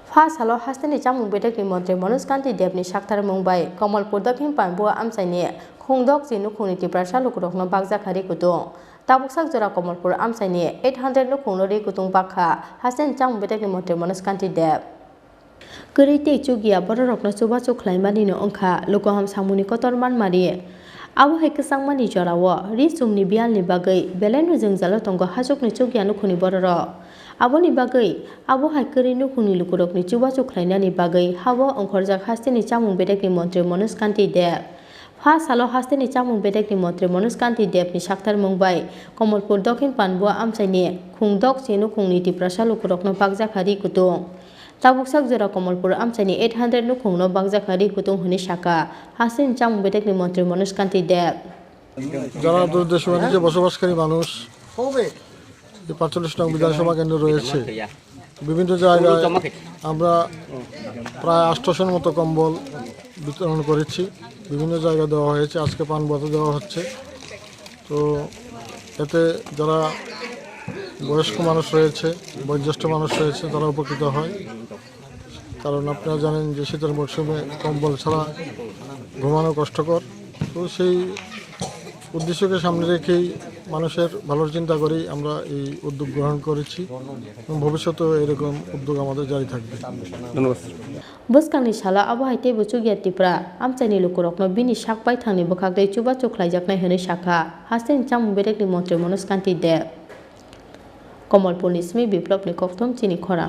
First halo hasteni chamung betek ni montre Manoj Kanti Debni Shaktar Mumbai Kamalpur Dakin Panbua Amsaini Khungdok Jinu Khuniti Prasha Lukurokno Bagza Khari Kutung Tabuksak Jora Kamalpur Amsaini 800 Lukunori Kutung Bakha Hasten chamung betek ni montre Manoj Kanti Deb Kerite Chugia Borokno Suba Chuklaimani no Onka Lukoham Samuni Kotorman Mari Abu hai kesang mani jorawo ri sumni bial ni bagai belenu jeng jalo tonggo hasuk ni chugia nu khuni bororo abo ni bagai abo hai keri nu khuni lukurok ni chuba chuklaina ni bagai hawo ongkhorjak haste ni chamung bedek ni mantri Manoj Kanti Deb ha salo haste ni chamung bedek ni mantri Manoj Kanti Deb ni Shaktar Mumbai Kamalpur Dakin Panbua Amsaini Khungdok Jinu Khungni Tiprasa lukurok no bagja khari kutung Tabuksak Jora Kamalpur Amsaini 800 Nukhungno Bagja Khari Kutung Huni Shaka Hasin Chamung Betek ni Mantri Manoj Kanti Deb যারা দূরদেশে বাণিজ্যে বসবাসকারী মানুষ ৪৫ নং বিধানসভা কেন্দ্র রয়েছে বিভিন্ন জায়গায় আমরা প্রায় ৮০০ মতো কম্বল বিতরণ করেছি বিভিন্ন জায়গায় দেওয়া হয়েছে আজকে পানবতে দেওয়া হচ্ছে তো এতে যারা বয়স্ক মানুষ রয়েছে বয়োজ্যেষ্ঠ মানুষ রয়েছে তারা উপকৃত হয় কারণ আপনারা জানেন যে শীতের মৌসুমে কম্বল ছাড়া ঘুমানো কষ্টকর তো সেই উদ্দেশ্যকে সামনে রেখেই মানুষের ভালোর চিন্তা করেই আমরা এই উদ্যোগ গ্রহণ করেছি এবং ভবিষ্যতেও এরকম উদ্যোগ আমাদের জারি থাকবে ধন্যবাদ Buskangni shala abo haite buchu gyatipra amchaini lukurokno bini shakpai thangni bokakdei chuba chuklaijaknai hene shakha hasten chamung bedek ni Mantri Manoj Kanti Deb Kamalpur ni Smi Biplop ni Koftom Chini Khora